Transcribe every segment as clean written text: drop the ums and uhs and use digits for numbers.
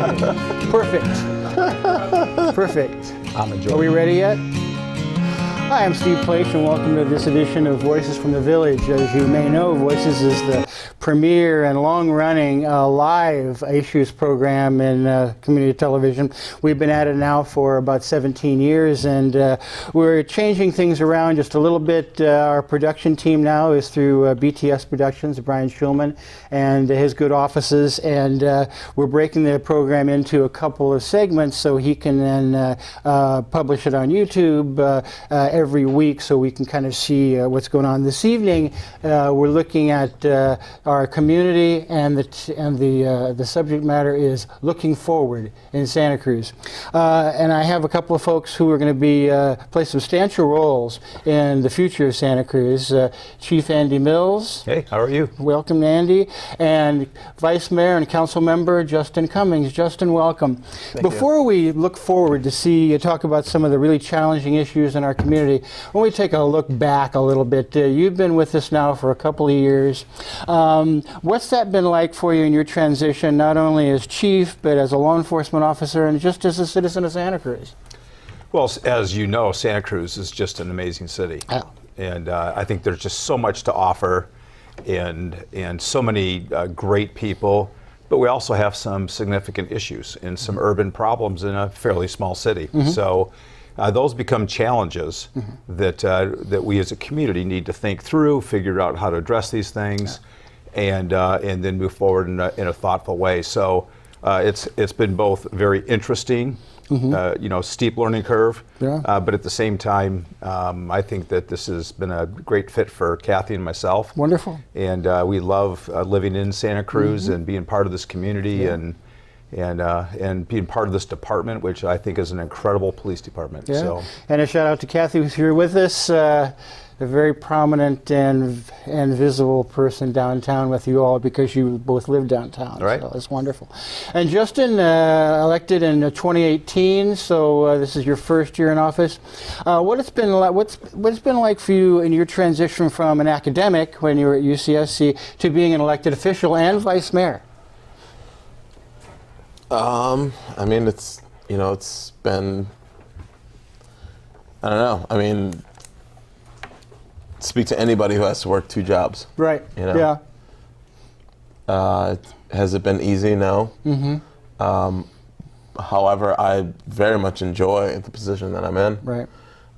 Perfect. Perfect. I'm enjoying. Are we ready yet? Hi, I'm Steve Pleich, and welcome to this edition of Voices from the Village. As you may know, Voices is the premier and long-running live issues program in community television. We've been at it now for about 17 years, and we're changing things around just a little bit. Our production team now is through BTS Productions, Brian Schulman, and his good offices, and we're breaking the program into a couple of segments so he can then publish it on YouTube every week, so we can kind of see what's going on. This evening, we're looking at our community, and the subject matter is looking forward in Santa Cruz. And I have a couple of folks who are going to be play substantial roles in the future of Santa Cruz. Chief Andy Mills. Hey, how are you? Welcome, Andy. And Vice Mayor and Council Member Justin Cummings. Justin, welcome. Before we look forward to see you talk about some of the really challenging issues in our community, when we take a look back a little bit, you've been with us now for a couple of years. What's that been like for you in your transition, not only as chief, but as a law enforcement officer and just as a citizen of Santa Cruz? Well, as you know, Santa Cruz is just an amazing city. Oh. And I think there's just so much to offer and so many great people. But we also have some significant issues and some urban problems in a fairly small city. So those become challenges that we as a community need to think through, figure out how to address these things, and then move forward in a thoughtful way. So it's been both very interesting, steep learning curve, but at the same time, I think that this has been a great fit for Kathy and myself. Wonderful. And we love living in Santa Cruz and being part of this community and being part of this department, which I think is an incredible police department. Yeah. So. And a shout out to Kathy, who's here with us, a very prominent and visible person downtown with you all, because you both live downtown. Right. So it's wonderful. And Justin, elected in 2018, so this is your first year in office. What's it been like for you in your transition from an academic when you were at UCSC to being an elected official and vice mayor? I mean, it's been, I don't know. I mean, speak to anybody who has to work two jobs. Right. Yeah. Has it been easy? No. However, I very much enjoy the position that I'm in. Right.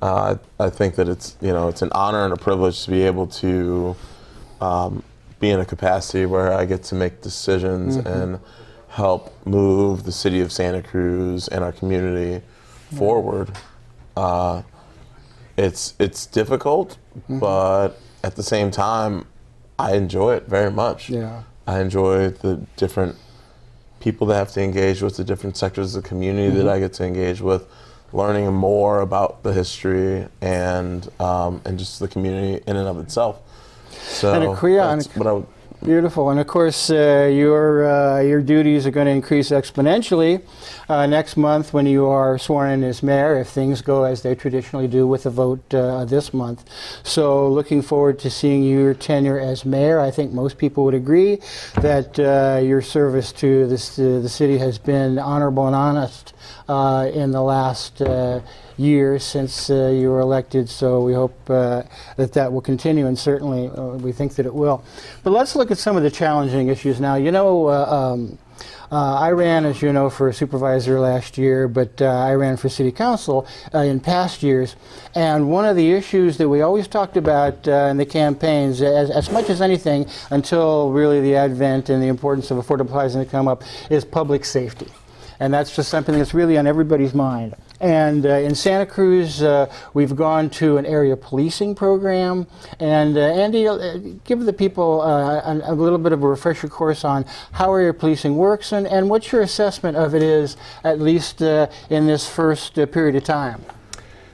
I think that it's an honor and a privilege to be able to be in a capacity where I get to make decisions and help move the city of Santa Cruz and our community forward. It's difficult, but at the same time, I enjoy it very much. Yeah. I enjoy the different people that I have to engage with, the different sectors of the community that I get to engage with, learning more about the history and just the community in and of itself. So that's what I would. Beautiful, and of course your duties are going to increase exponentially next month when you are sworn in as mayor, if things go as they traditionally do with the vote this month. So looking forward to seeing your tenure as mayor. I think most people would agree that your service to the city has been honorable and honest in the last years since you were elected, so we hope that will continue, and certainly we think that it will. But let's look at some of the challenging issues now. I ran, as you know, for supervisor last year, but I ran for city council in past years, and one of the issues that we always talked about in the campaigns, as much as anything, until really the advent and the importance of affordable housing to come up, is public safety. And that's just something that's really on everybody's mind. And in Santa Cruz, we've gone to an area policing program. And Andy, give the people a little bit of a refresher course on how area policing works and what your assessment of it is, at least in this first period of time.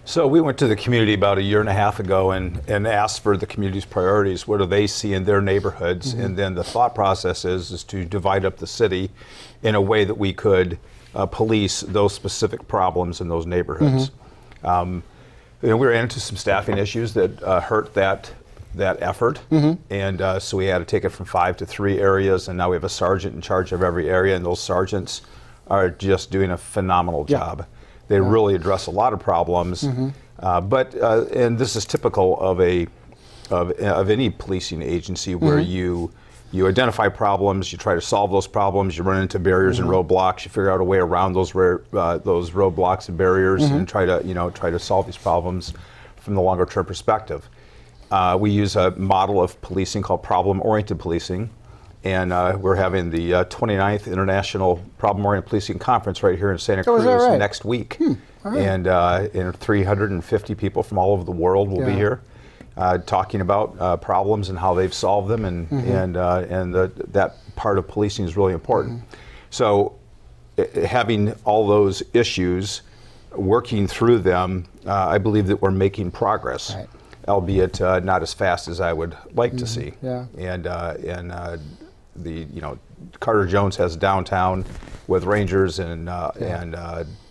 So we went to the community about a year and a half ago and asked for the community's priorities. What do they see in their neighborhoods? And then the thought process is to divide up the city in a way that we could police those specific problems in those neighborhoods. We were into some staffing issues that hurt that effort, and so we had to take it from 5 to 3 areas, and now we have a sergeant in charge of every area, and those sergeants are just doing a phenomenal job. They really address a lot of problems, but and this is typical of any policing agency where you identify problems, you try to solve those problems, you run into barriers and roadblocks, you figure out a way around those roadblocks and barriers, and try to solve these problems from the longer term perspective. We use a model of policing called problem-oriented policing, and we're having the 29th International Problem-Oriented Policing Conference right here in Santa Cruz next week. And 350 people from all over the world will be here talking about problems and how they've solved them, and that part of policing is really important. So having all those issues, working through them, I believe that we're making progress. Albeit not as fast as I would like to see. And Carter Jones has downtown with Rangers and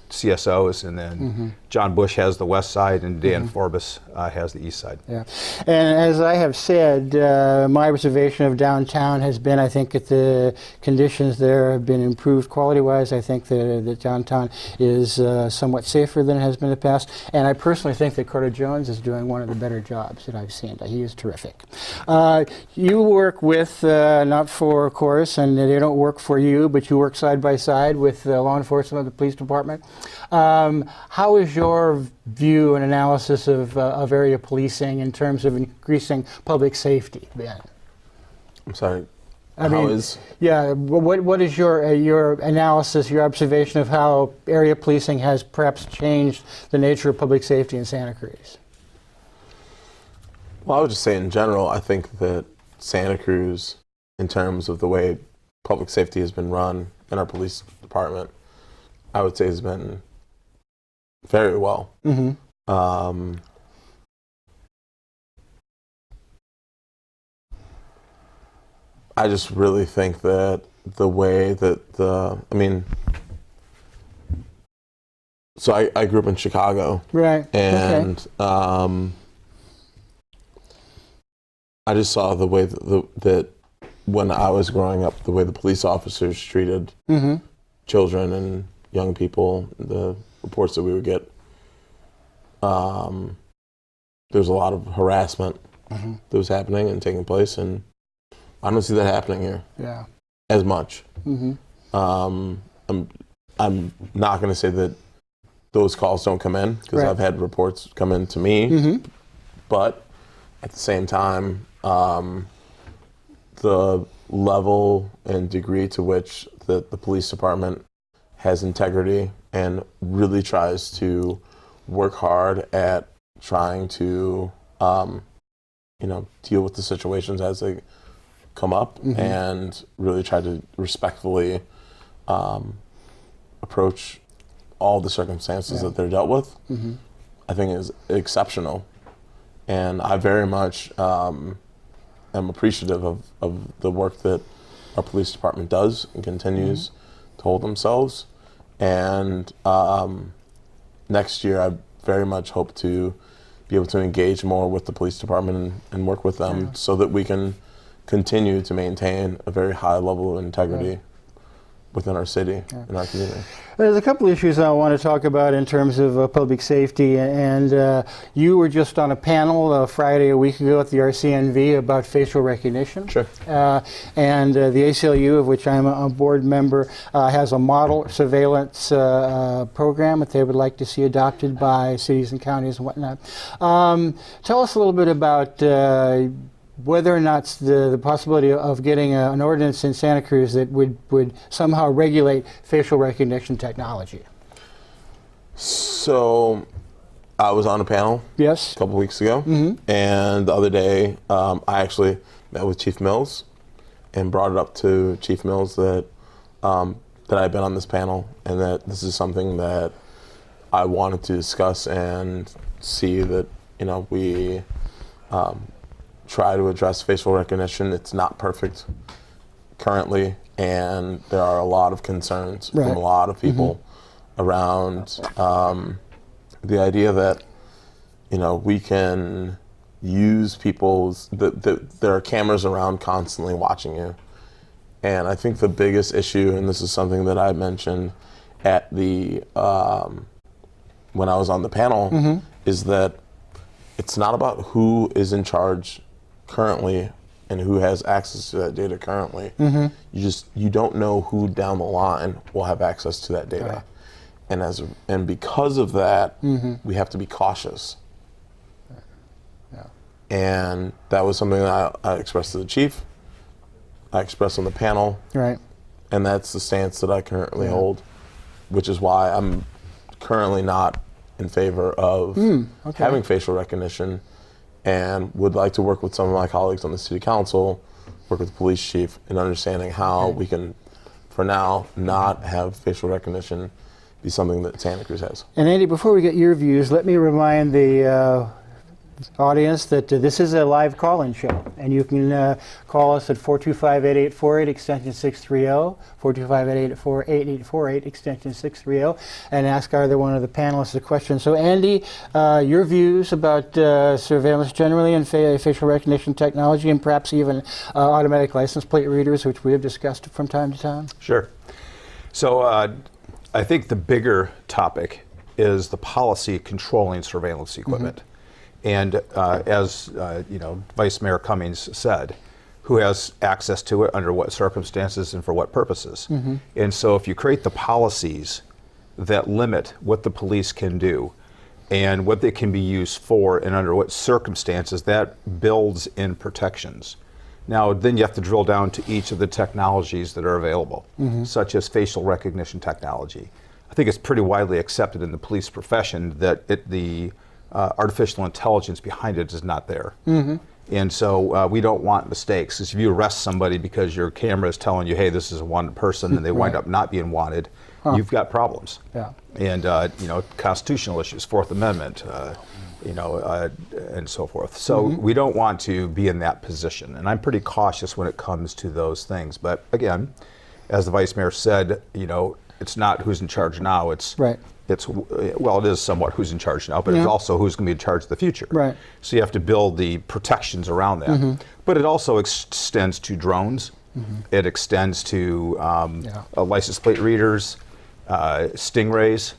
CSOs, and then John Bush has the west side, and Dan Forbes has the east side. And as I have said, my observation of downtown has been, I think that the conditions there have been improved quality-wise. I think that downtown is somewhat safer than it has been in the past, and I personally think that Carter Jones is doing one of the better jobs that I've seen. He is terrific. You work with, not for, of course, and they don't work for you, but you work side by side with law enforcement of the police department. How is your view and analysis of area policing in terms of increasing public safety, Ben? I'm sorry. Yeah. What is your analysis, your observation of how area policing has perhaps changed the nature of public safety in Santa Cruz? Well, I would just say in general, I think that Santa Cruz, in terms of the way public safety has been run in our police department, I would say has been very well. I just really think that the way that so I grew up in Chicago. Right. And I just saw the way that when I was growing up, the way the police officers treated children and young people, the reports that we would get, there was a lot of harassment that was happening and taking place, and I don't see that happening here as much. I'm not going to say that those calls don't come in, because I've had reports come in to me, but at the same time, the level and degree to which the police department has integrity and really tries to work hard at trying to deal with the situations as they come up, and really try to respectfully approach all the circumstances that they're dealt with, I think is exceptional. And I very much am appreciative of the work that our police department does and continues to hold themselves. And next year, I very much hope to be able to engage more with the police department and work with them so that we can continue to maintain a very high level of integrity within our city and our community. There's a couple issues I want to talk about in terms of public safety, and you were just on a panel Friday a week ago at the RCNV about facial recognition. Sure. And the ACLU, of which I'm a board member, has a model surveillance program that they would like to see adopted by cities and counties and whatnot. Tell us a little bit about whether or not the possibility of getting an ordinance in Santa Cruz that would somehow regulate facial recognition technology. So I was on a panel a couple weeks ago, and the other day I actually met with Chief Mills and brought it up to Chief Mills that I've been on this panel and that this is something that I wanted to discuss and see that we try to address facial recognition. It's not perfect currently, and there are a lot of concerns from a lot of people around the idea that we can use people's that there are cameras around constantly watching you, And I think the biggest issue, and this is something that I mentioned at the when I was on the panel, is that it's not about who is in charge currently and who has access to that data currently. You don't know who down the line will have access to that data. Right. And because of that, we have to be cautious. Yeah. And that was something that I expressed to the chief, I expressed on the panel, Right. and that's the stance that I currently hold, which is why I'm currently not in favor of having facial recognition, and would like to work with some of my colleagues on the city council, work with the police chief in understanding how we can, for now, not have facial recognition be something that Santa Cruz has. And Andy, before we get your views, let me remind the audience that this is a live call-in show, and you can call us at 425-8848 extension 630, 425-8848 extension 630, and ask either one of the panelists a question. So Andy, your views about surveillance generally and facial recognition technology, and perhaps even automatic license plate readers, which we have discussed from time to time? Sure. So I think the bigger topic is the policy controlling surveillance equipment. And as Vice Mayor Cummings said, who has access to it, under what circumstances, and for what purposes. And so if you create the policies that limit what the police can do and what they can be used for and under what circumstances, that builds in protections. Now, then you have to drill down to each of the technologies that are available, such as facial recognition technology. I think it's pretty widely accepted in the police profession that the artificial intelligence behind it is not there. And so we don't want mistakes. If you arrest somebody because your camera is telling you, hey, this is a wanted person, and they wind up not being wanted, you've got problems. And constitutional issues, Fourth Amendment, and so forth. So we don't want to be in that position. And I'm pretty cautious when it comes to those things. But again, as the Vice Mayor said, it's not who's in charge now. It is somewhat who's in charge now, but it's also who's going to be in charge of the future. Right. So you have to build the protections around that. But it also extends to drones. It extends to license plate readers, stingrays,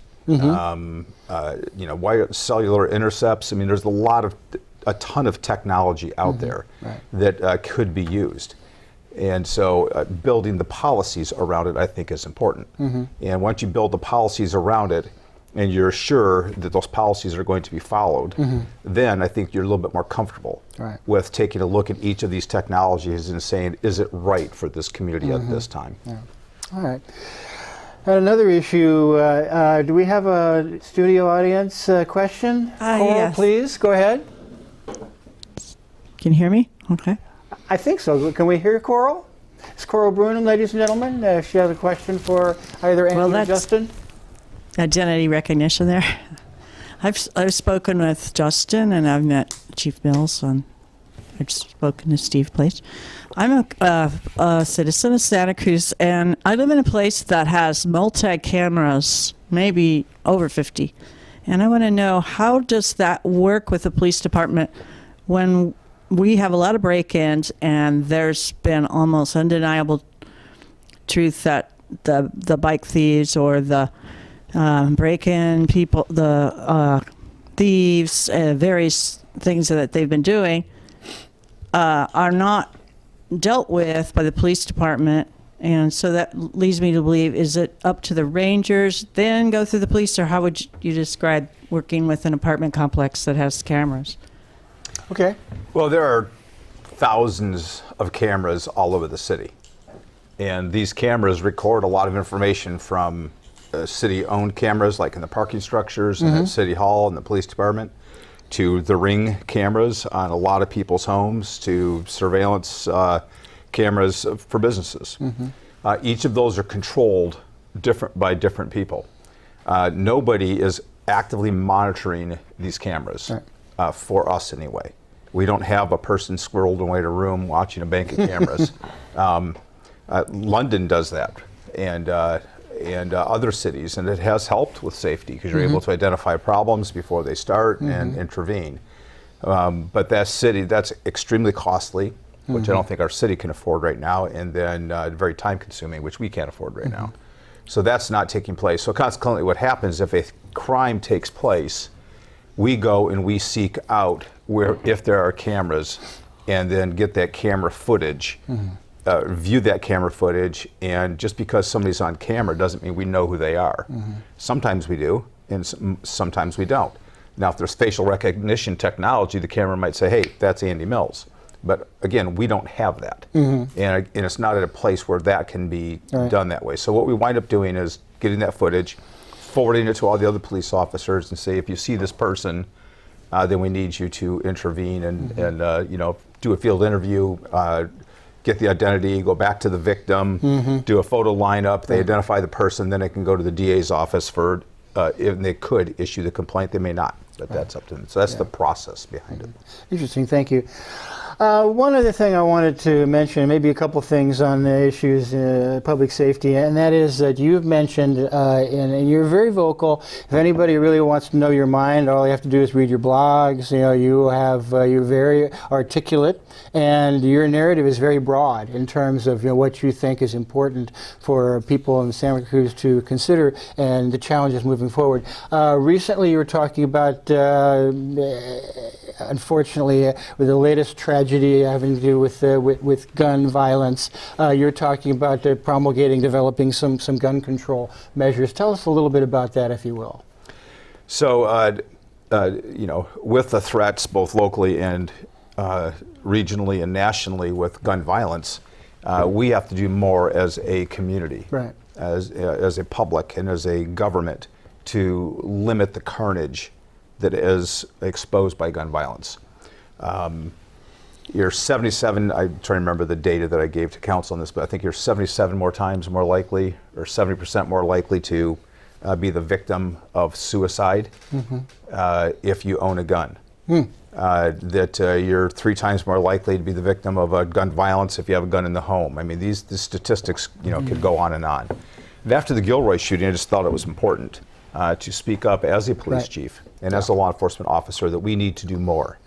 cellular intercepts. I mean, there's a ton of technology out there that could be used. And so building the policies around it, I think, is important. And once you build the policies around it, and you're sure that those policies are going to be followed, then I think you're a little bit more comfortable with taking a look at each of these technologies and saying, is it right for this community at this time? All right. And another issue, do we have a studio audience question? Coral, yes. please, go ahead. Can you hear me? Okay. I think so. Can we hear Coral? It's Coral Brunin, ladies and gentlemen. She has a question for either Andy or Justin. Identity recognition there. I've spoken with Justin, and I've met Chief Mills, and I've spoken to Steve Pleich. I'm a citizen of Santa Cruz, and I live in a place that has multi-cameras, maybe over 50. And I want to know, how does that work with the police department when we have a lot of break-ins, and there's been almost undeniable truth that the bike thieves or the break-in people, the thieves, various things that they've been doing are not dealt with by the police department. And so that leads me to believe, is it up to the rangers, then go through the police, or how would you describe working with an apartment complex that has cameras? Okay. Well, there are thousands of cameras all over the city. And these cameras record a lot of information from city-owned cameras, like in the parking structures and at City Hall and the police department, to the Ring cameras on a lot of people's homes, to surveillance cameras for businesses. Each of those are controlled by different people. Nobody is actively monitoring these cameras. For us anyway. We don't have a person squirreled away in a room watching a bank of cameras. London does that, and other cities, and it has helped with safety because you're able to identify problems before they start and intervene. But that's extremely costly. which I don't think our city can afford right now, and then very time consuming, which we can't afford right now. So that's not taking place. So consequently, what happens if a crime takes place, we go and we seek out where, if there are cameras, and then get that camera footage, view that camera footage, and just because somebody's on camera doesn't mean we know who they are. Sometimes we do, and sometimes we don't. Now, if there's facial recognition technology, the camera might say, hey, that's Andy Mills. But again, we don't have that. And it's not at a place where that can be done that way. So what we wind up doing is getting that footage, forwarding it to all the other police officers and say, if you see this person, then we need you to intervene and you know, do a field interview, get the identity, go back to the victim, do a photo lineup, they identify the person, then they can go to the DA's office for, and they could issue the complaint, they may not, but that's up to them. So that's the process behind it. Interesting, thank you. One other thing I wanted to mention, maybe a couple things on the issues public safety, and that is that you've mentioned, and you're very vocal. If anybody really wants to know your mind, all you have to do is read your blogs. You know, you're very articulate, and your narrative is very broad in terms of, you know, what you think is important for people in Santa Cruz to consider and the challenges moving forward. Recently, you were talking about, unfortunately, with the latest tragedy having to do with gun violence. You're talking about promulgating, developing some gun control measures. Tell us a little bit about that, if you will. So, you know, with the threats both locally and regionally and nationally with gun violence, we have to do more as a community, as a public and as a government, to limit the carnage that is exposed by gun violence. You're 77, I'm trying to remember the data that I gave to council on this, but I think you're 77 more times more likely, or 70% more likely to be the victim of suicide if you own a gun. That you're 3 times more likely to be the victim of gun violence if you have a gun in the home. I mean, these statistics, you know, could go on and on. And after the Gilroy shooting, I just thought it was important to speak up as a police chief and as a law enforcement officer that we need to do more.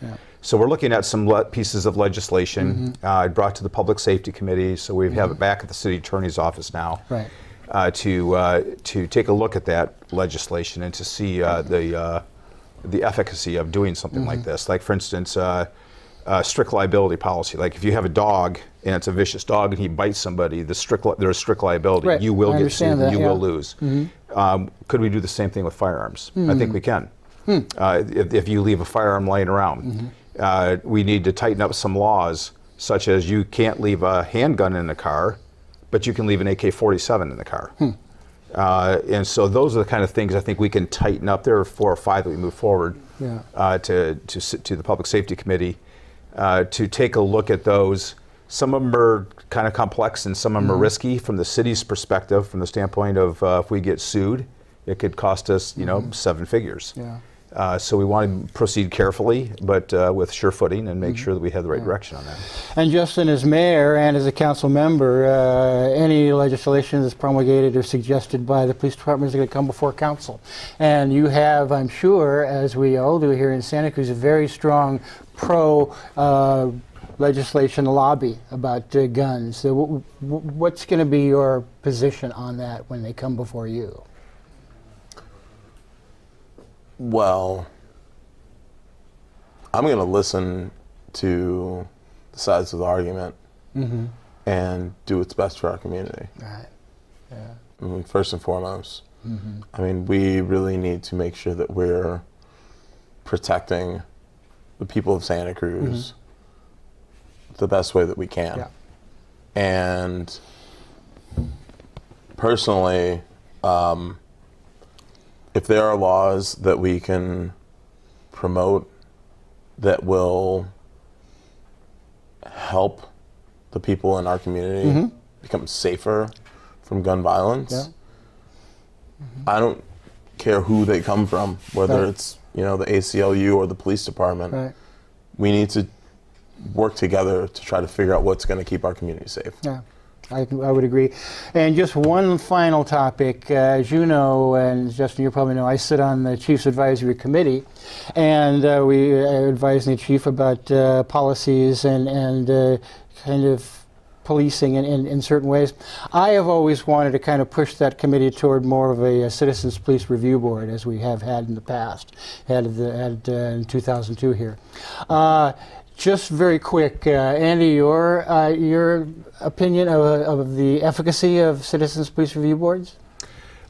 So we're looking at some pieces of legislation I brought to the Public Safety Committee, so we have it back at the City Attorney's Office now to take a look at that legislation and to see the efficacy of doing something like this. Like, for instance, strict liability policy. Like, if you have a dog and it's a vicious dog and he bites somebody, there's strict liability. You will get sued and you will lose. Could we do the same thing with firearms? I think we can. If you leave a firearm laying around. We need to tighten up some laws, such as you can't leave a handgun in the car, but you can leave an AK-47 in the car. And so those are the kind of things I think we can tighten up. There are 4 or 5 that we move forward to the Public Safety Committee to take a look at those. Some of them are kind of complex and some of them are risky from the city's perspective, from the standpoint of if we get sued, it could cost us, you know, 7 figures. So we want to proceed carefully, but with sure footing, and make sure that we have the right direction on that. And Justin, as mayor and as a council member, any legislation that's promulgated or suggested by the police department is going to come before council. And you have, I'm sure, as we all do here in Santa Cruz, a very strong pro legislation lobby about guns. So what's going to be your position on that when they come before you? Well, I'm going to listen to the sides of the argument and do what's best for our community. I mean, first and foremost, I mean, we really need to make sure that we're protecting the people of Santa Cruz the best way that we can. And personally, if there are laws that we can promote that will help the people in our community become safer from gun violence, I don't care who they come from, whether it's, you know, the ACLU or the police department. We need to work together to try to figure out what's going to keep our community safe. I would agree. And just one final topic. As you know, and Justin, you probably know, I sit on the Chief's Advisory Committee, and we are advising the Chief about policies and kind of policing in certain ways. I have always wanted to kind of push that committee toward more of a citizens police review board, as we have had in the past, had in 2002 here. Just very quick, Andy, your opinion of the efficacy of citizens police review boards?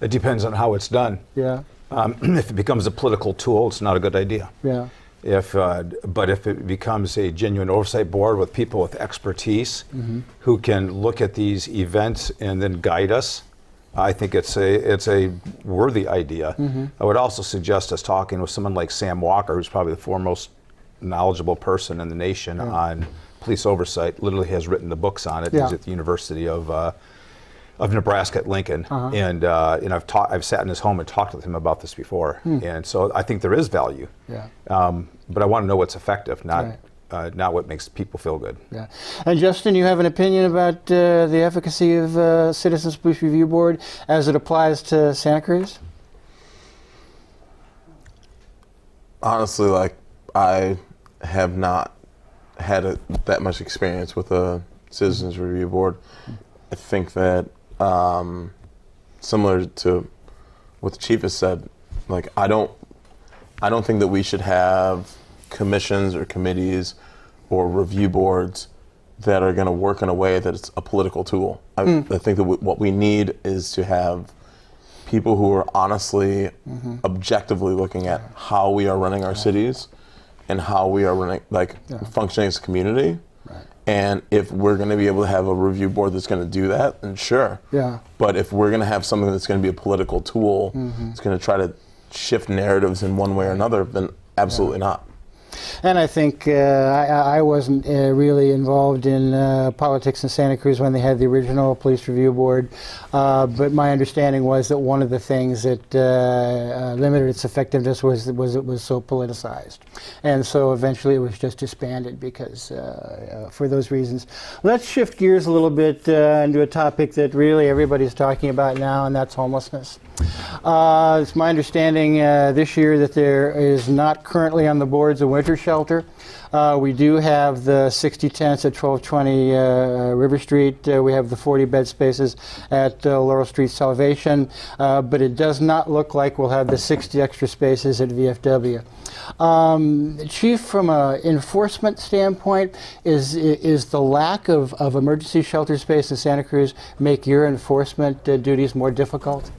It depends on how it's done. Yeah. If it becomes a political tool, it's not a good idea. Yeah. But if it becomes a genuine oversight board with people with expertise who can look at these events and then guide us, I think it's a worthy idea. I would also suggest us talking with someone like Sam Walker, who's probably the foremost knowledgeable person in the nation on police oversight. Literally has written the books on it. Yeah. He's at the University of Nebraska at Lincoln, and I've sat in his home and talked with him about this before, and so I think there is value. Yeah. But I want to know what's effective, not what makes people feel good. Yeah. And Justin, you have an opinion about the efficacy of Citizens Police Review Board as it applies to Santa Cruz? Honestly, like, I have not had that much experience with a Citizens Review Board. I think that similar to what the chief has said, like, I don't think that we should have commissions or committees or review boards that are going to work in a way that it's a political tool. I think that what we need is to have people who are honestly, objectively looking at how we are running our cities and how we are running, functioning as a community. Right. And if we're going to be able to have a review board that's going to do that, then sure. Yeah. But if we're going to have something that's going to be a political tool, it's going to try to shift narratives in one way or another, then absolutely not. And I think I wasn't really involved in politics in Santa Cruz when they had the original police review board, but my understanding was that one of the things that limited its effectiveness was it was so politicized, and so eventually it was just disbanded because for those reasons. Let's shift gears a little bit into a topic that really everybody's talking about now, and that's homelessness. It's my understanding this year that there is not currently on the boards a winter shelter. We do have the 60 tents at 1220 River Street. We have the 40 bed spaces at Laurel Street Salvation, but it does not look like we'll have the 60 extra spaces at VFW. Chief, from an enforcement standpoint, is the lack of emergency shelter space in Santa Cruz make your enforcement duties more difficult?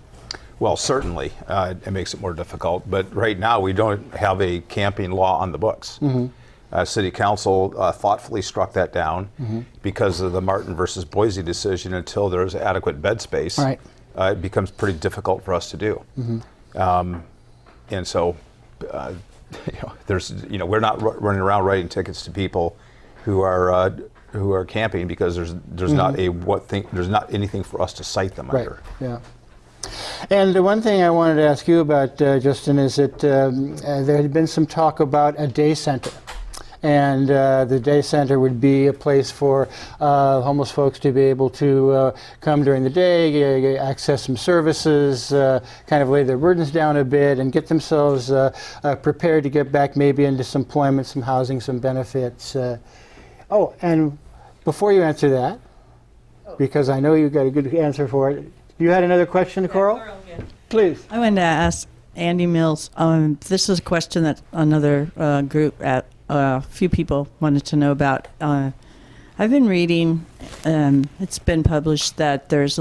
Well, certainly, it makes it more difficult, but right now we don't have a camping law on the books. City Council thoughtfully struck that down because of the Martin versus Boise decision. Until there's adequate bed space, Right. It becomes pretty difficult for us to do. And so, we're not running around writing tickets to people who are camping because there's not there's not anything for us to cite them Right. under. Yeah. And the one thing I wanted to ask you about, Justin, is that there had been some talk about a day center. And the day center would be a place for homeless folks to be able to come during the day, access some services, kind of lay their burdens down a bit, and get themselves prepared to get back maybe into some employment, some housing, some benefits. Oh, and before you answer that, because I know you got a good answer for it, you had another question, Coral? Please. I wanted to ask Andy Mills. This is a question that another group at a few people wanted to know about. I've been reading. It's been published that there's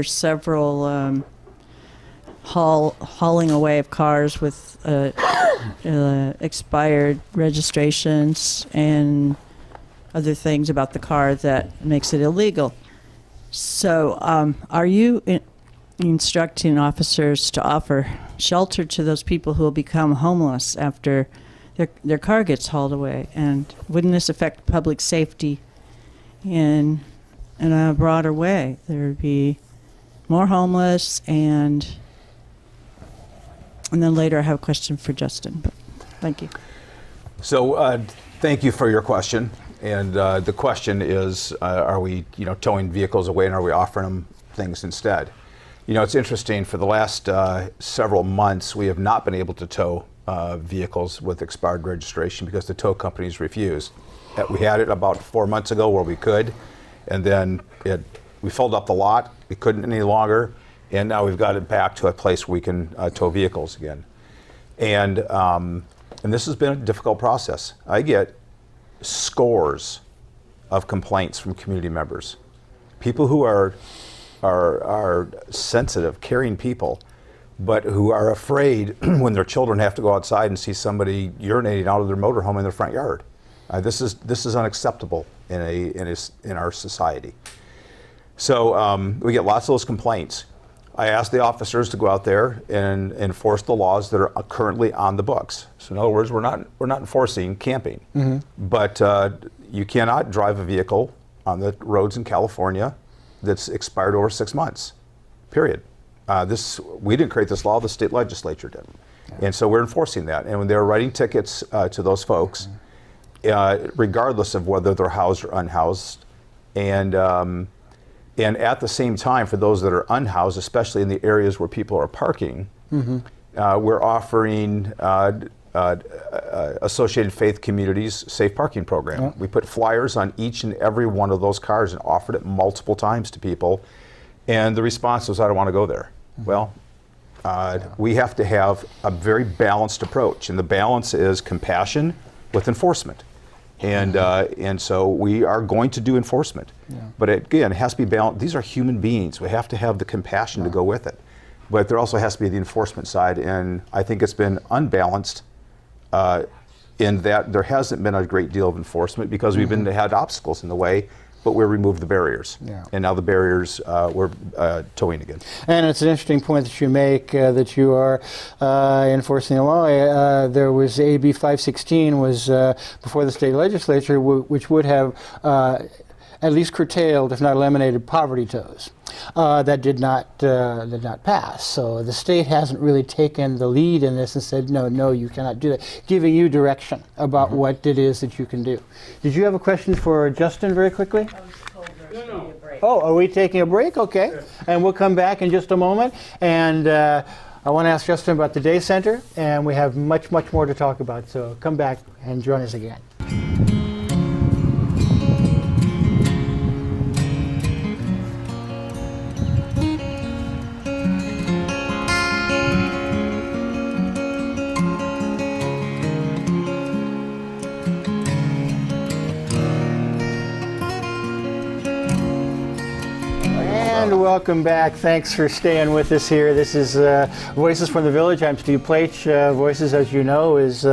several hauling away of cars with expired registrations and other things about the car that makes it illegal. So, are you instructing officers to offer shelter to those people who will become homeless after their car gets hauled away? And wouldn't this affect public safety in a broader way? There would be more homeless, and then later I have a question for Justin. But thank you. So, thank you for your question. And the question is, are we, towing vehicles away, and are we offering them things instead? It's interesting. For the last several months, we have not been able to tow vehicles with expired registration because the tow companies refuse. We had it about 4 months ago where we could, and then we filled up the lot. We couldn't any longer, and now we've got it back to a place where we can tow vehicles again. And this has been a difficult process. I get scores of complaints from community members, people who are sensitive, caring people, but who are afraid when their children have to go outside and see somebody urinating out of their motorhome in their front yard. This is unacceptable in our society. So we get lots of those complaints. I asked the officers to go out there and enforce the laws that are currently on the books. So in other words, we're not enforcing camping, but you cannot drive a vehicle on the roads in California that's expired over 6 months. Period. We didn't create this law; the state legislature did, and so we're enforcing that. And when they're writing tickets to those folks, regardless of whether they're housed or unhoused, and at the same time, for those that are unhoused, especially in the areas where people are parking, we're offering Associated Faith Communities Safe Parking Program. Yeah. We put flyers on each and every one of those cars and offered it multiple times to people. And the response was, I don't want to go there. Well, we have to have a very balanced approach. And the balance is compassion with enforcement. And so we are going to do enforcement. But again, it has to be balanced. These are human beings. We have to have the compassion to go with it. But there also has to be the enforcement side. And I think it's been unbalanced in that there hasn't been a great deal of enforcement because we've had obstacles in the way, but we removed the barriers. And now the barriers we're towing again. And it's an interesting point that you make that you are enforcing the law. There was AB 516 was before the state legislature, which would have at least curtailed, if not eliminated, poverty tows. That did not pass. So the state hasn't really taken the lead in this and said, no, you cannot do that, giving you direction about what it is that you can do. Did you have a question for Justin very quickly? I was told there should be a break. Oh, are we taking a break? Okay. Sure. And we'll come back in just a moment. And I want to ask Justin about the Day Center, and we have much, much more to talk about. So come back and join us again. Welcome back. Thanks for staying with us here. This is Voices from the Village. I'm Steve Pleich. Voices, as you know, is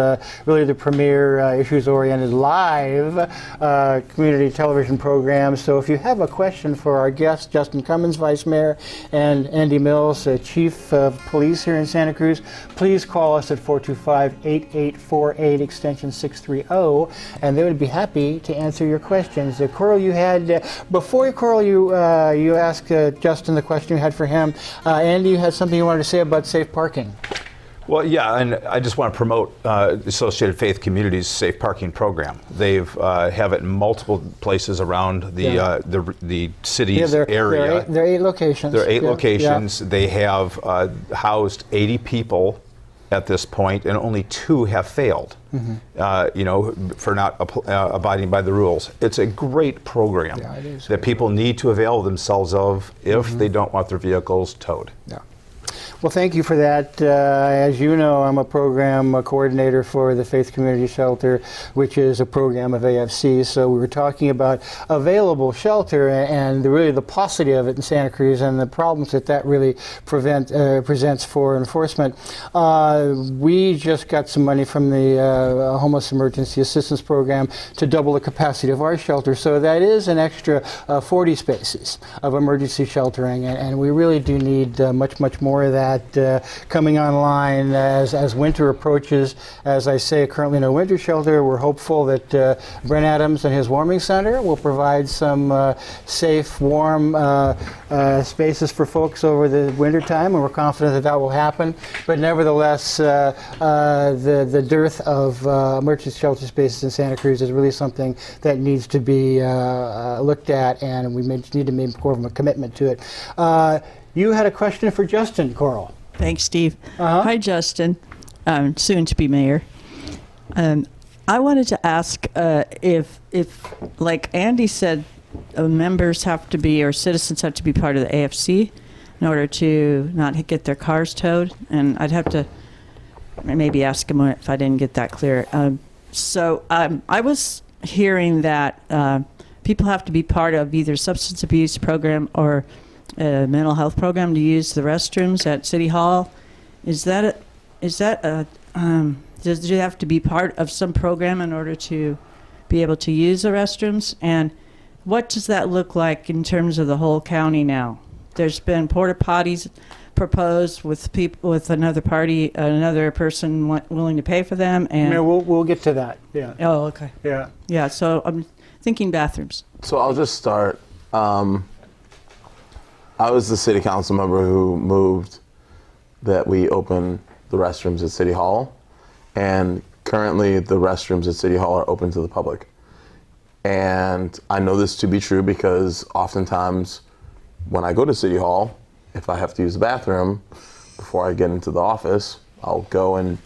really the premier issues-oriented live community television program. So if you have a question for our guest, Justin Cummings, Vice Mayor, and Andy Mills, Chief of Police here in Santa Cruz, please call us at 425-8848, extension 630, and they would be happy to answer your questions. Coral, you had, before Coral, you asked Justin the question you had for him. Andy, you had something you wanted to say about safe parking. Well, yeah, and I just want to promote the Associated Faith Communities Safe Parking Program. They've have it in multiple places around the city's area. There are 8 locations. There are 8 locations. They have housed 80 people at this point, and only 2 have failed. For not abiding by the rules. It's a great program that people need to avail themselves of if they don't want their vehicles towed. Well, thank you for that. As you know, I'm a program coordinator for the Faith Community Shelter, which is a program of AFC. So we were talking about available shelter and really the paucity of it in Santa Cruz and the problems that really presents for enforcement. We just got some money from the Homeless Emergency Assistance Program to double the capacity of our shelter. So that is an extra 40 spaces of emergency sheltering, and we really do need much, much more of that coming online as winter approaches. As I say, currently no winter shelter. We're hopeful that Brent Adams and his warming center will provide some safe, warm spaces for folks over the winter time, and we're confident that will happen. But nevertheless, the dearth of emergency shelter spaces in Santa Cruz is really something that needs to be looked at, and we need to make more of a commitment to it. You had a question for Justin, Coral. Thanks, Steve. Hi, Justin, soon to be mayor. I wanted to ask if, like Andy said, members have to be, or citizens have to be part of the AFC in order to not get their cars towed. And I'd have to maybe ask him if I didn't get that clear. So I was hearing that people have to be part of either substance abuse program or a mental health program to use the restrooms at City Hall. Does you have to be part of some program in order to be able to use the restrooms? And what does that look like in terms of the whole county now? There's been porta potties proposed with people, with another person willing to pay for them, and Yeah, we'll get to that. Yeah. oh, okay, Yeah. yeah. So I'm thinking bathrooms. So I'll just start. I was the city council member who moved that we open the restrooms at City Hall. And currently the restrooms at City Hall are open to the public. And I know this to be true because oftentimes when I go to City Hall, if I have to use the bathroom before I get into the office, I'll go, and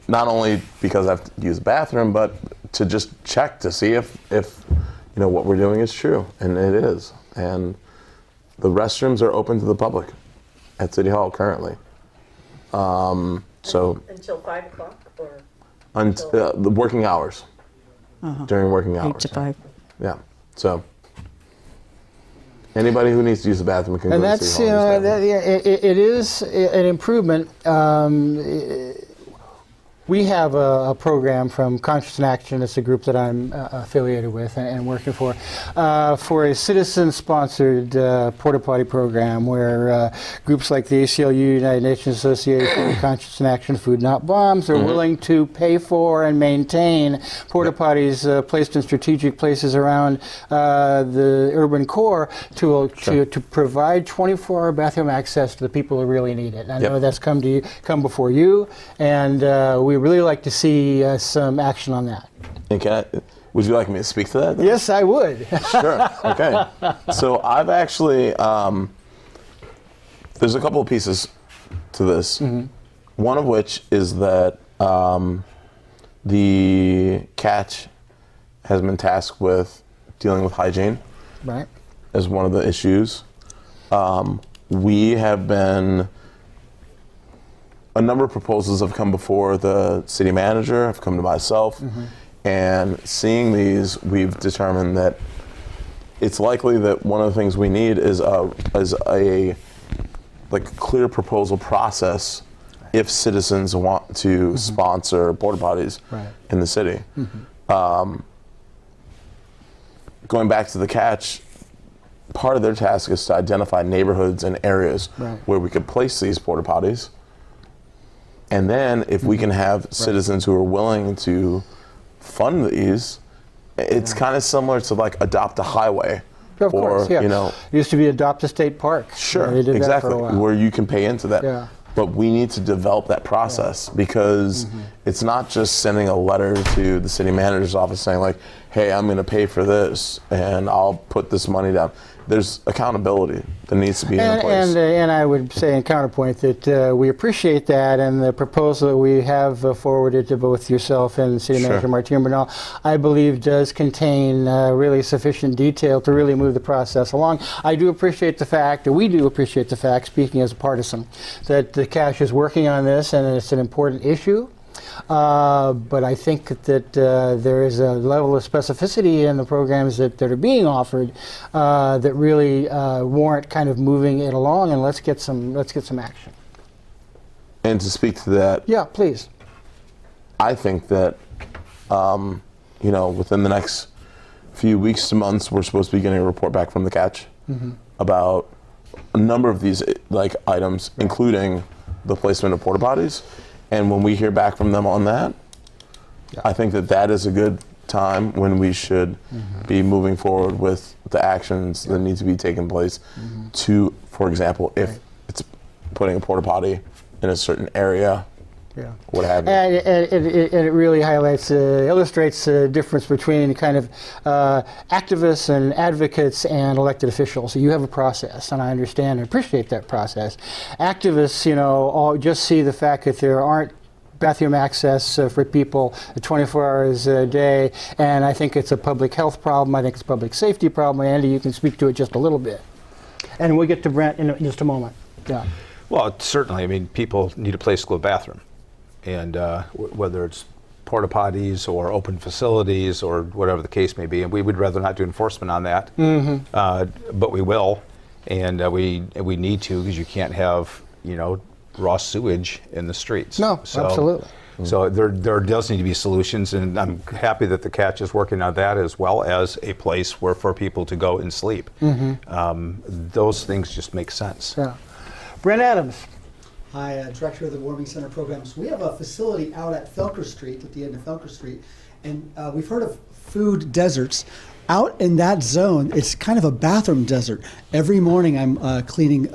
not only because I have to use the bathroom, but to just check to see if what we're doing is true, and it is. And the restrooms are open to the public at City Hall currently. So Until 5 o'clock or? the working hours, during working hours. 8 to 5. Yeah. So anybody who needs to use the bathroom can And go to that's, City Hall and use the bathroom. it is an improvement. We have a program from Conscious in Action. It's a group that I'm affiliated with and working for a citizen-sponsored porta potty program where groups like the ACLU, United Nations Association, Conscious in Action, Food Not Bombs are willing to pay for and maintain porta potties placed in strategic places around the urban core to provide 24-hour bathroom access to the people who really need it. And I know that's come before you, and we really like to see some action on that. And would you like me to speak to that? Yes, I would. Sure. Okay. So I've actually, there's a couple of pieces to this. One of which is that the catch has been tasked with dealing with hygiene Right. as one of the issues. We have been, a number of proposals have come before the city manager, have come to myself, and seeing these, we've determined that it's likely that one of the things we need is a clear proposal process if citizens want to sponsor porta potties in the city. Going back to the catch, part of their task is to identify neighborhoods and areas where we could place these porta potties. And then if we can have citizens who are willing to fund these, it's kind of similar to like Adopt a Highway. Of course, yeah. It used to be Adopt a State Park. Sure, They did exactly, that for a while. where you can pay into that. Yeah. But we need to develop that process because it's not just sending a letter to the city manager's office saying like, hey, I'm going to pay for this and I'll put this money down. There's accountability that needs to be in place. And I would say in counterpoint that we appreciate that, and the proposal that we have forwarded to both yourself and City Manager Martin Bernal, I believe does contain really sufficient detail to really move the process along. I do appreciate the fact, we do appreciate the fact, speaking as a partisan, that the CASH is working on this and it's an important issue. But I think that there is a level of specificity in the programs that are being offered that really warrant kind of moving it along, and let's get some action. And to speak to that, Yeah, please. I think that within the next few weeks to months, we're supposed to be getting a report back from the catch about a number of these items, including the placement of porta potties. And when we hear back from them on that, I think that is a good time when we should be moving forward with the actions that need to be taking place to, for example, if it's putting a porta potty in a certain area, what have you. And it really highlights, illustrates the difference between kind of activists and advocates and elected officials. So you have a process, and I understand and appreciate that process. Activists, all just see the fact that there aren't bathroom access for people 24 hours a day, and I think it's a public health problem. I think it's a public safety problem. Andy, you can speak to it just a little bit. And we'll get to Brent in just a moment. Yeah. Well, certainly. I mean, people need a place to go to the bathroom, and whether it's porta potties or open facilities or whatever the case may be, and we would rather not do enforcement on that, but we will, and we need to, because you can't have raw sewage in the streets. No, absolutely. So there does need to be solutions, and I'm happy that the Catch is working on that, as well as a place for people to go and sleep. Those things just make sense. Yeah. Brent Adams. Hi, Director of the Warming Center Programs. We have a facility out at Felker Street, at the end of Felker Street, and we've heard of food deserts. Out in that zone, it's kind of a bathroom desert. Every morning I'm cleaning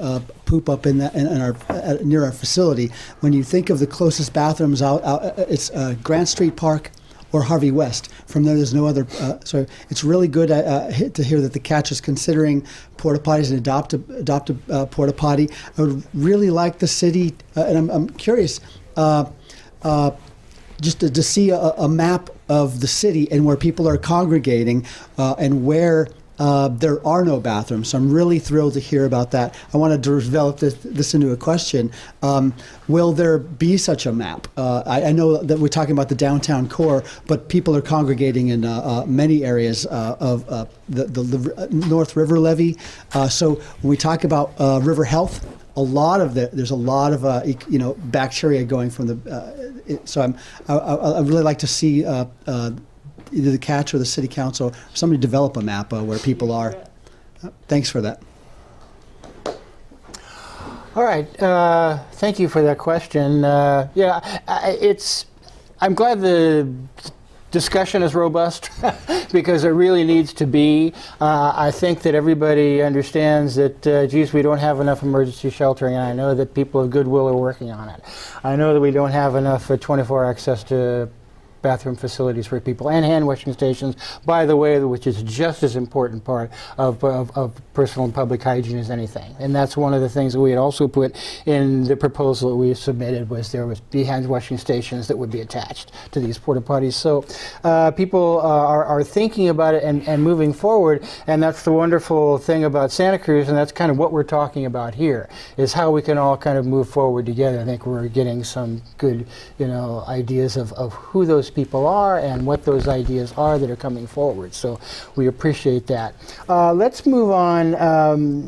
poop up in our near our facility. When you think of the closest bathrooms out it's Grant Street Park or Harvey West. From there's no other. So it's really good to hear that the Catch is considering porta potties and adopt a porta potty. I would really like the city, and I'm curious, just to see a map of the city and where people are congregating and where there are no bathrooms. So I'm really thrilled to hear about that. I want to develop this into a question. Will there be such a map? I know that we're talking about the downtown core, but people are congregating in many areas of the North River Levee. So when we talk about river health, there's a lot of bacteria going from the. So I really like to see either the Catch or the City Council, or somebody develop a map where people are. Thanks for that. All right. Thank you for that question. I'm glad the discussion is robust because it really needs to be. I think that everybody understands that, geez, we don't have enough emergency sheltering, and I know that people of goodwill are working on it. I know that we don't have enough 24-hour access to bathroom facilities for people, and hand washing stations, by the way, which is just as important part of personal and public hygiene as anything. And that's one of the things that we had also put in the proposal that we submitted, was there would be hand washing stations that would be attached to these porta potties. So people are thinking about it and moving forward, and that's the wonderful thing about Santa Cruz, and that's kind of what we're talking about here, is how we can all kind of move forward together. I think we're getting some good ideas of who those people are and what those ideas are that are coming forward. So we appreciate that. Let's move on.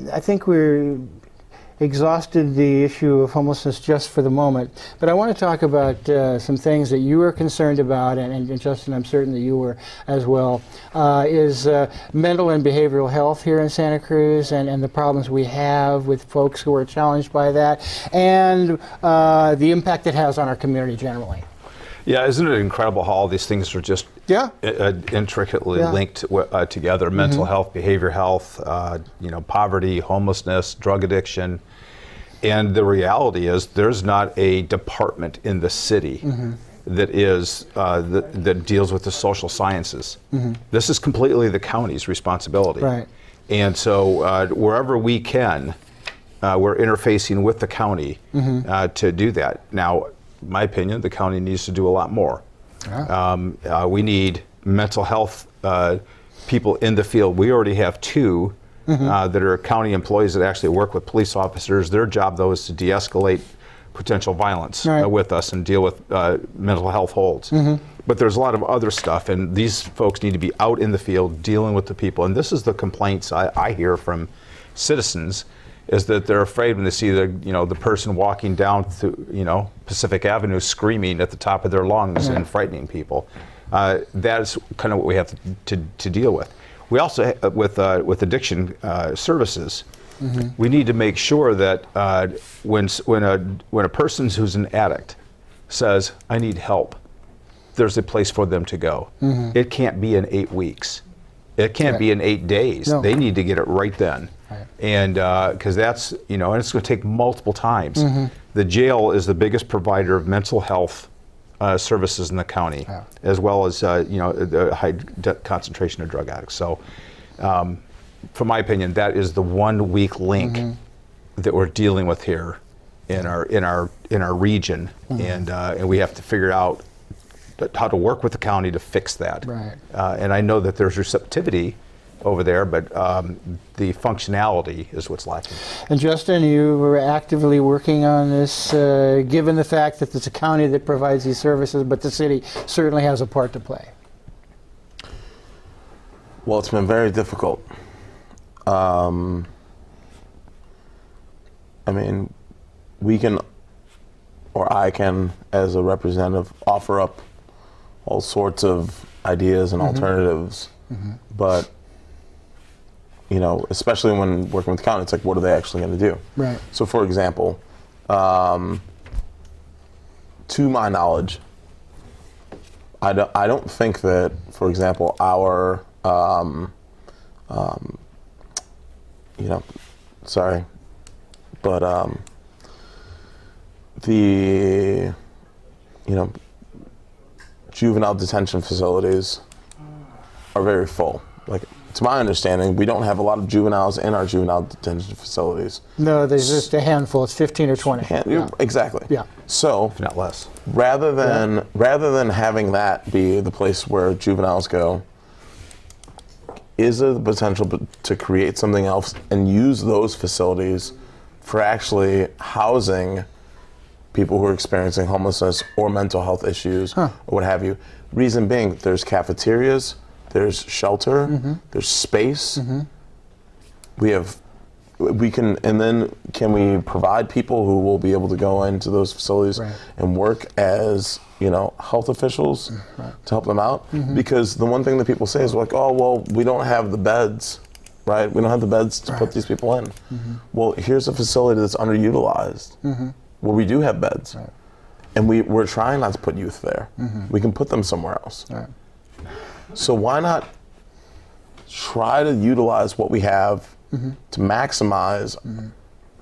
I think we're exhausted the issue of homelessness just for the moment, but I want to talk about some things that you are concerned about, and Justin, I'm certain that you were as well, is mental and behavioral health here in Santa Cruz, and the problems we have with folks who are challenged by that, and the impact it has on our community generally. Yeah, isn't it incredible how all these things are just intricately linked together? Mental health, behavior health, poverty, homelessness, drug addiction. And the reality is there's not a department in the city that is that deals with the social sciences. This is completely the county's responsibility. Right. And so wherever we can, we're interfacing with the county to do that. Now, my opinion, the county needs to do a lot more. We need mental health people in the field. We already have two that are county employees that actually work with police officers. Their job, though, is to de-escalate potential violence with us and deal with mental health holds. But there's a lot of other stuff, and these folks need to be out in the field dealing with the people. And this is the complaints I hear from citizens, is that they're afraid when they see the person walking down through Pacific Avenue screaming at the top of their lungs and frightening people. That is kind of what we have to deal with. We also with addiction services, we need to make sure that when a person who's an addict says, "I need help," there's a place for them to go. It can't be in 8 weeks. It can't be in 8 days. No. They need to get it right then. And because that's, and it's going to take multiple times. The jail is the biggest provider of mental health services in the county, as well as, the high concentration of drug addicts. So, from my opinion, that is the 1 weak link that we're dealing with here. in our region, and we have to figure out how to work with the county to fix that. Right. And I know that there's receptivity over there, but the functionality is what's lacking. And Justin, you were actively working on this, given the fact that it's a county that provides these services, but the city certainly has a part to play. Well, it's been very difficult. I mean, we can, or I can, as a representative, offer up all sorts of ideas and alternatives, but you know, especially when working with the county, it's like, what are they actually going to do? Right. So, for example, to my knowledge, I don't think that, for example, our, you know, sorry, but the, you know, juvenile detention facilities are very full. Like, to my understanding, we don't have a lot of juveniles in our juvenile detention facilities. No, there's just a handful. It's 15 or 20. Yeah. Exactly. Yeah. So, If not less. rather than having that be the place where juveniles go, is there the potential to create something else and use those facilities for actually housing people who are experiencing homelessness or mental health issues or what have you? Reason being, there's cafeterias, there's shelter, there's space. And then can we provide people who will be able to go into those facilities and work as, you know, health officials to help them out? Because the one thing that people say is like, oh, well, we don't have the beds, right? We don't have the beds to put these people in. Well, here's a facility that's underutilized where we do have beds. And we're trying not to put youth there. We can put them somewhere else. So why not try to utilize what we have to maximize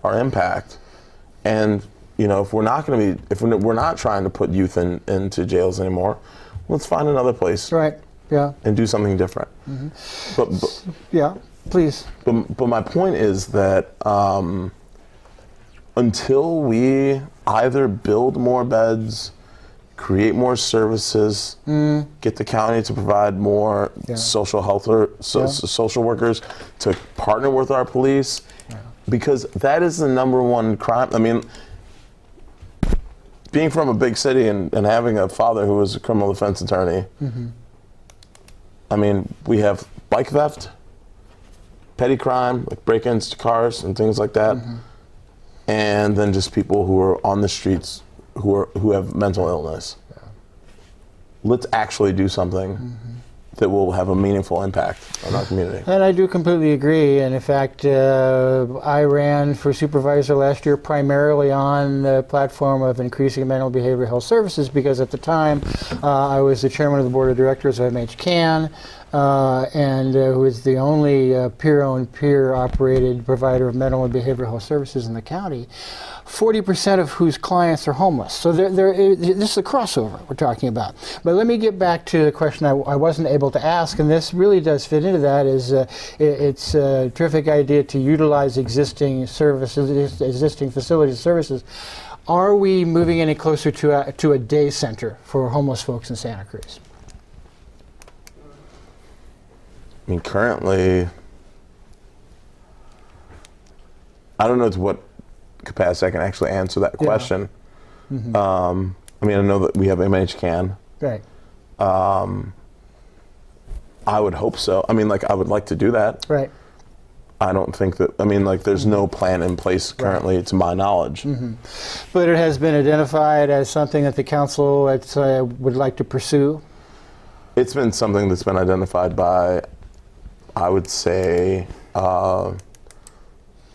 our impact? And you know, if we're not trying to put youth into jails anymore, let's find another place, Right. Yeah. and do something different. But Yeah. Please. but my point is that until we either build more beds, create more services, get the county to provide more social health or social workers to partner with our police, because that is the number one crime. I mean, being from a big city and having a father who was a criminal defense attorney, I mean, we have bike theft, petty crime, like break-ins to cars and things like that, and then just people who are on the streets who have mental illness. Let's actually do something that will have a meaningful impact on our community. And I do completely agree. And in fact, I ran for supervisor last year primarily on the platform of increasing mental behavioral health services, because at the time I was the chairman of the board of directors of MHCAN, and who is the only peer-owned, peer-operated provider of mental and behavioral health services in the county. 40% of whose clients are homeless. So this is a crossover we're talking about. But let me get back to the question I wasn't able to ask, and this really does fit into that, is it's a terrific idea to utilize existing services, existing facilities, services. Are we moving any closer to a day center for homeless folks in Santa Cruz? I mean, currently, I don't know to what capacity I can actually answer that question. I mean, I know that we have MHCAN. Right. I would hope so. I mean, like, I would like to do that. Right. I don't think that, I mean, like, there's no plan in place currently, to my knowledge. But it has been identified as something that the council would like to pursue? It's been something that's been identified by, I would say, the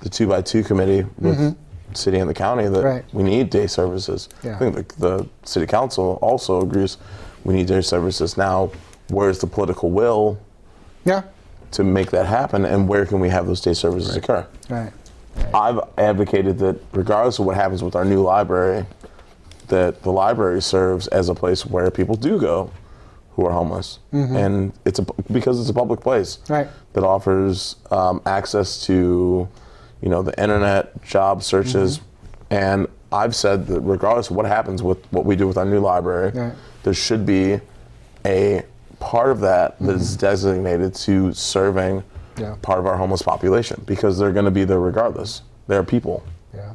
2x2 committee with city and the county, that we need day services. I think the city council also agrees we need day services. Now, where's the political will to make that happen, and where can we have those day services occur? I've advocated that regardless of what happens with our new library, that the library serves as a place where people do go who are homeless, and because it's a public place that offers access to, you know, the internet, job searches, and I've said that regardless of what happens with what we do with our new library, Right. there should be a part of that that is designated to serving Yeah. part of our homeless population, because they're going to be there regardless. They're people. Yeah.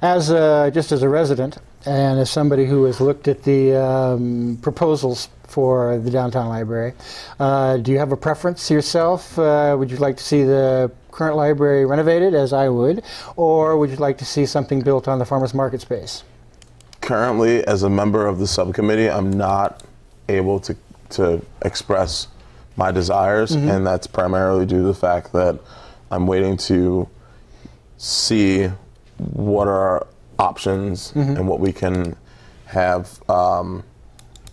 As just as a resident and as somebody who has looked at the proposals for the downtown library, do you have a preference yourself? Would you like to see the current library renovated, as I would, or would you like to see something built on the farmers market space? Currently, as a member of the subcommittee, I'm not able to express my desires, and that's primarily due to the fact that I'm waiting to see what are our options and what we can have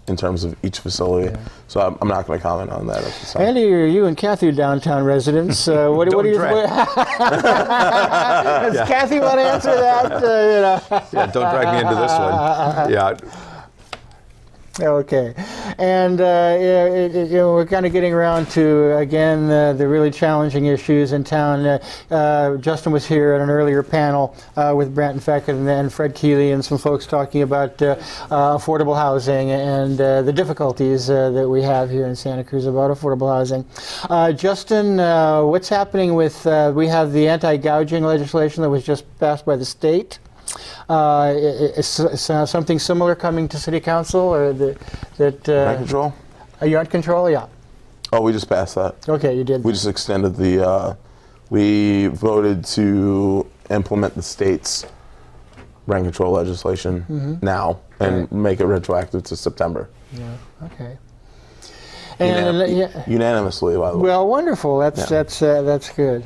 in terms of each facility. Yeah. So I'm not going to comment on that at this time. Andy, you and Kathy are downtown residents. What do you? drag. Does Kathy want to answer that? Yeah, don't drag me into this one. Yeah. Okay, and we're kind of getting around to, again, the really challenging issues in town. Justin was here at an earlier panel with Brant Feckett and Fred Keeley and some folks talking about affordable housing and the difficulties that we have here in Santa Cruz about affordable housing. Justin, what's happening with, we have the anti-gouging legislation that was just passed by the state. Is something similar coming to City Council, or that? Rent control? Are you on control? Yeah. Oh, we just passed that. Okay, you did. We just extended the, we voted to implement the state's rent control legislation now and make it retroactive to September. Yeah. Okay. And Unanimously, by the way. well, wonderful. That's good.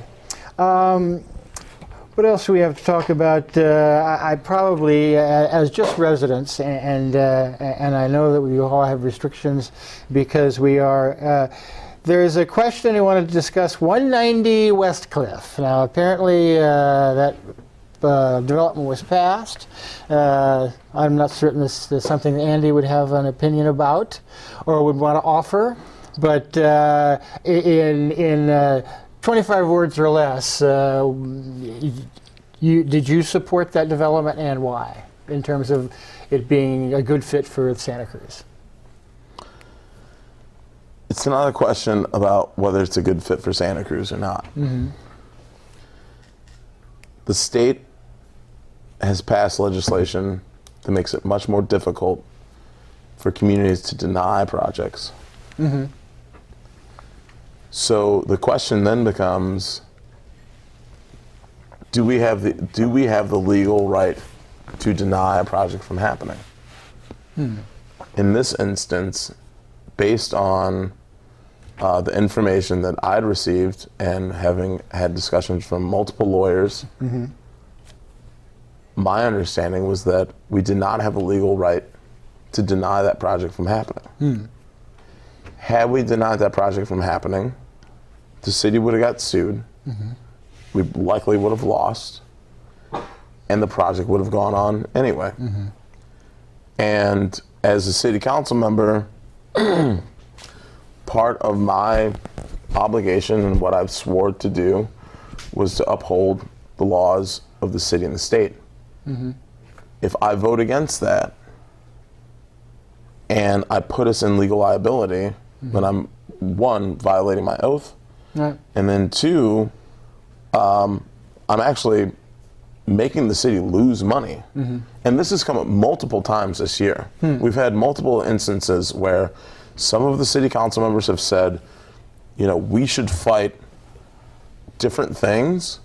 What else do we have to talk about? I probably, as just residents, and I know that we all have restrictions because we are. There's a question I wanted to discuss: 190 West Cliff. Now, apparently, that development was passed. I'm not certain this is something that Andy would have an opinion about or would want to offer, but in 25 words or less, did you support that development, and why, in terms of it being a good fit for Santa Cruz? It's not a question about whether it's a good fit for Santa Cruz or not. The state has passed legislation that makes it much more difficult for communities to deny projects. So the question then becomes, do we have the legal right to deny a project from happening? In this instance, based on the information that I'd received and having had discussions from multiple lawyers, my understanding was that we did not have a legal right to deny that project from happening. Had we denied that project from happening, the city would have got sued. We likely would have lost, and the project would have gone on anyway. And as a city council member, part of my obligation and what I've sworn to do was to uphold the laws of the city and the state. If I vote against that and I put us in legal liability, then I'm, one, violating my oath, and then two, I'm actually making the city lose money. And this has come up multiple times this year. We've had multiple instances where some of the city council members have said, you know, we should fight different things,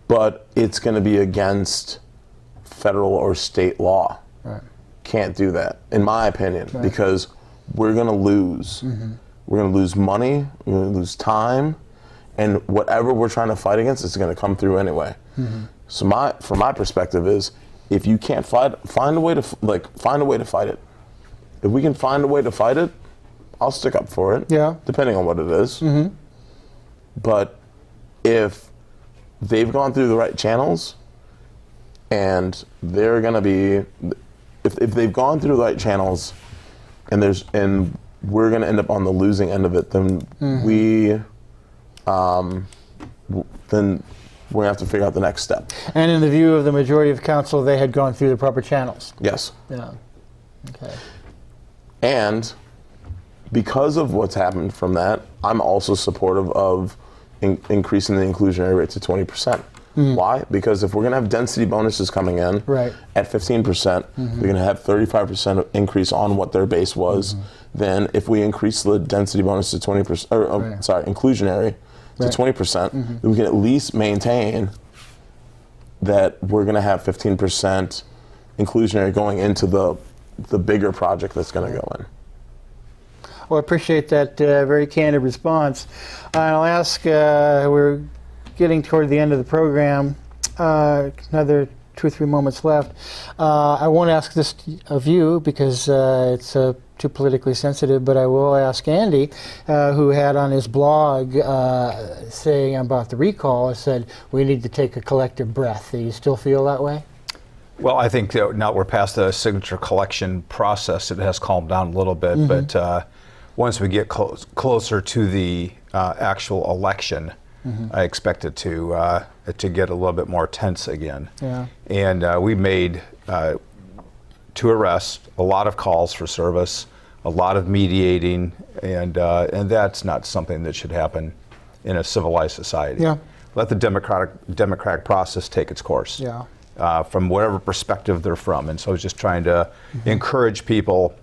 but it's going to be against federal or state law. Can't do that, in my opinion, because we're going to lose. We're going to lose money, we're going to lose time, and whatever we're trying to fight against is going to come through anyway. So from my perspective is, if you can't find a way to fight it. If we can find a way to fight it, I'll stick up for it. Depending on what it is. But if they've gone through the right channels, and they're going to be, if they've gone through the right channels, and we're going to end up on the losing end of it, then we're going to have to figure out the next step. And in the view of the majority of council, they had gone through the proper channels. Yes. Yeah. Okay. And because of what's happened from that, I'm also supportive of increasing the inclusionary rate to 20%. Why? Because if we're going to have density bonuses coming in Right. at 15%, we're going to have 35% increase on what their base was. Then if we increase the density bonus to 20%, inclusionary to 20%, then we can at least maintain that we're going to have 15% inclusionary going into the bigger project that's going to go in. Well, I appreciate that very candid response. I'll ask, we're getting toward the end of the program, another 2 or 3 moments left. I won't ask this of you because it's too politically sensitive, but I will ask Andy, who had on his blog saying about the recall, said we need to take a collective breath. Do you still feel that way? Well, I think now we're past the signature collection process. It has calmed down a little bit, but once we get closer to the actual election, I expect it to get a little bit more tense again. Yeah. And we made 2 arrests, a lot of calls for service, a lot of mediating, and that's not something that should happen in a civilized society. Yeah. Let the democratic process take its course. Yeah. From whatever perspective they're from, and so I was just trying to encourage people,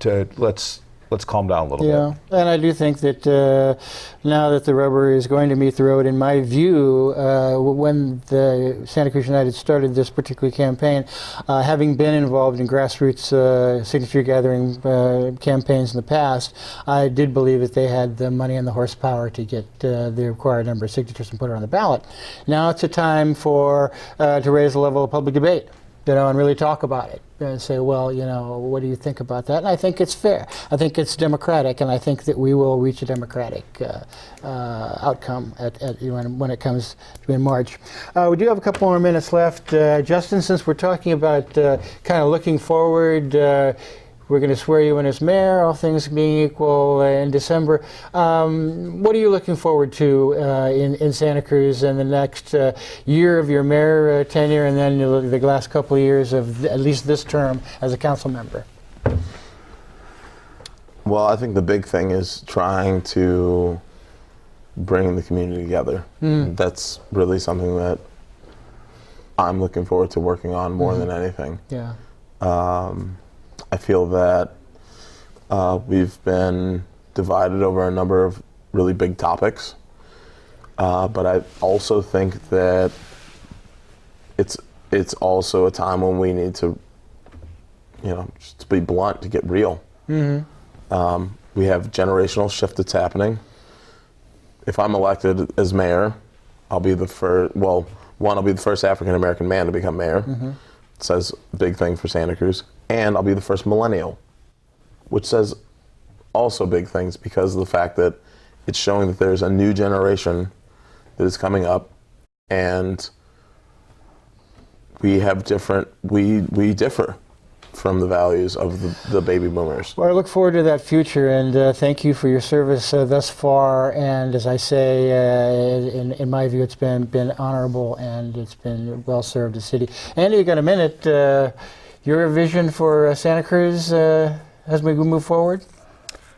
to let's calm down a little bit. Yeah, and I do think that now that the rubber is going to meet the road, in my view, when the Santa Cruz United started this particular campaign, having been involved in grassroots signature gathering campaigns in the past, I did believe that they had the money and the horsepower to get the required number of signatures and put it on the ballot. Now it's a time for to raise the level of public debate. And really talk about it and say, well, what do you think about that? And I think it's fair. I think it's democratic, and I think that we will reach a democratic outcome when it comes in March. We do have a couple more minutes left. Justin, since we're talking about kind of looking forward, we're going to swear you in as mayor, all things being equal, in December. What are you looking forward to in Santa Cruz in the next year of your mayor tenure, and then the last couple of years of at least this term as a council member? Well, I think the big thing is trying to bring the community together. That's really something that I'm looking forward to working on more than anything. Yeah. I feel that we've been divided over a number of really big topics, but I also think that it's also a time when we need to, just to be blunt, to get real. We have generational shift that's happening. If I'm elected as mayor, I'll be the first. Well, one, I'll be the first African American man to become mayor. It says a big thing for Santa Cruz. And I'll be the first millennial, which says also big things because of the fact that it's showing that there's a new generation that is coming up, and we differ from the values of the baby boomers. Well, I look forward to that future, and thank you for your service thus far. And as I say, in my view, it's been honorable, and it's been well served the city. Andy, you got a minute? Your vision for Santa Cruz as we move forward?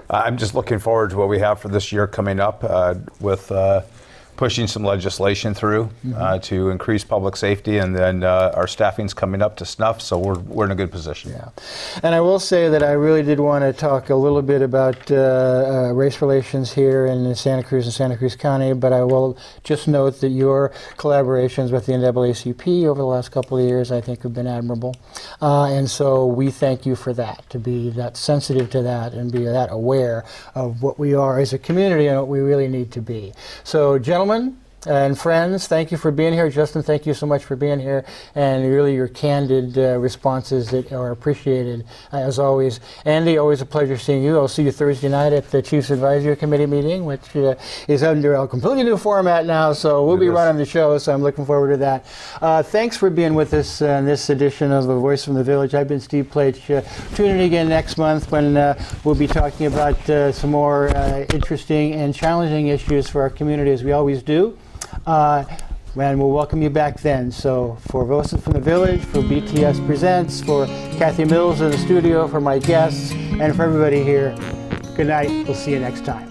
I'm just looking forward to what we have for this year coming up with pushing some legislation through to increase public safety, and then our staffing's coming up to snuff, so we're in a good position. Yeah, and I will say that I really did want to talk a little bit about race relations here in Santa Cruz and Santa Cruz County, but I will just note that your collaborations with the NAACP over the last couple of years, I think, have been admirable, and so we thank you for that, to be that sensitive to that and be that aware of what we are as a community and what we really need to be. So, gentlemen, And friends, thank you for being here. Justin, thank you so much for being here. And really your candid responses that are appreciated, as always. Andy, always a pleasure seeing you. I'll see you Thursday night at the Chiefs Advisory Committee meeting, which is under a completely new format now, so we'll be running the show, so I'm looking forward to that. Thanks for being with us in this edition of The Voice from the Village. I've been Steve Pleich. Tune in again next month when we'll be talking about some more interesting and challenging issues for our community, as we always do. And we'll welcome you back then. So for Voices from the Village, for BTS Presents, for Kathy Mills in the studio, for my guests, and for everybody here, good night. We'll see you next time.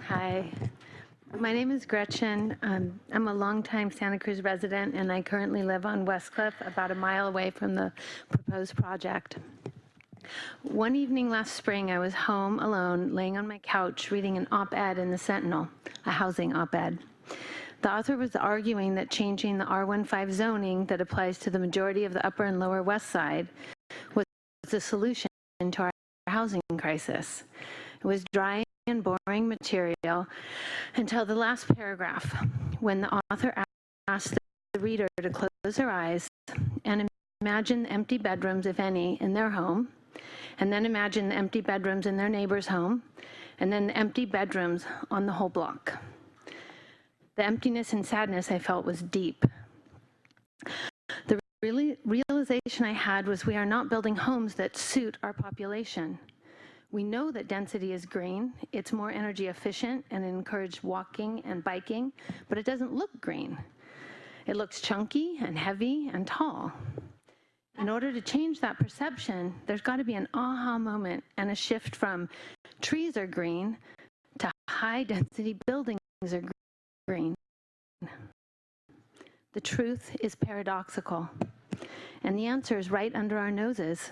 Hi, my name is Gretchen. I'm a longtime Santa Cruz resident, and I currently live on Westcliff, about a mile away from the proposed project. One evening last spring, I was home alone, laying on my couch, reading an op-ed in the Sentinel, a housing op-ed. The author was arguing that changing the R15 zoning that applies to the majority of the Upper and Lower West Side was the solution to our housing crisis. It was dry and boring material until the last paragraph, when the author asked the reader to close their eyes and imagine the empty bedrooms, if any, in their home, and then imagine the empty bedrooms in their neighbor's home, and then the empty bedrooms on the whole block. The emptiness and sadness I felt was deep. The realization I had was we are not building homes that suit our population. We know that density is green, it's more energy efficient and encourages walking and biking, but it doesn't look green. It looks chunky and heavy and tall. In order to change that perception, there's got to be an aha moment and a shift from trees are green to high density buildings are green. The truth is paradoxical, and the answer is right under our noses.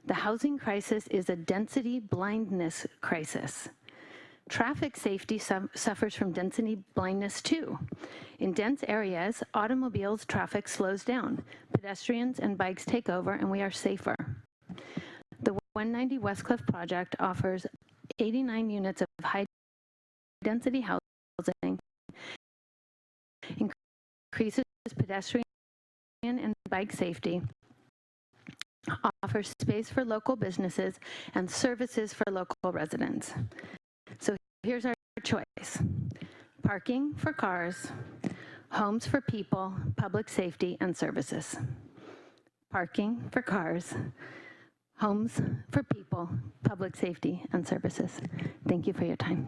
The housing crisis is a density blindness crisis. Traffic safety suffers from density blindness too. In dense areas, automobiles traffic slows down, pedestrians and bikes take over, and we are safer. The 190 Westcliff project offers 89 units of high-density housing, increases pedestrian and bike safety, offers space for local businesses, and services for local residents. So here's our choice: parking for cars, homes for people, public safety, and services. Parking for cars, homes for people, public safety, and services. Thank you for your time.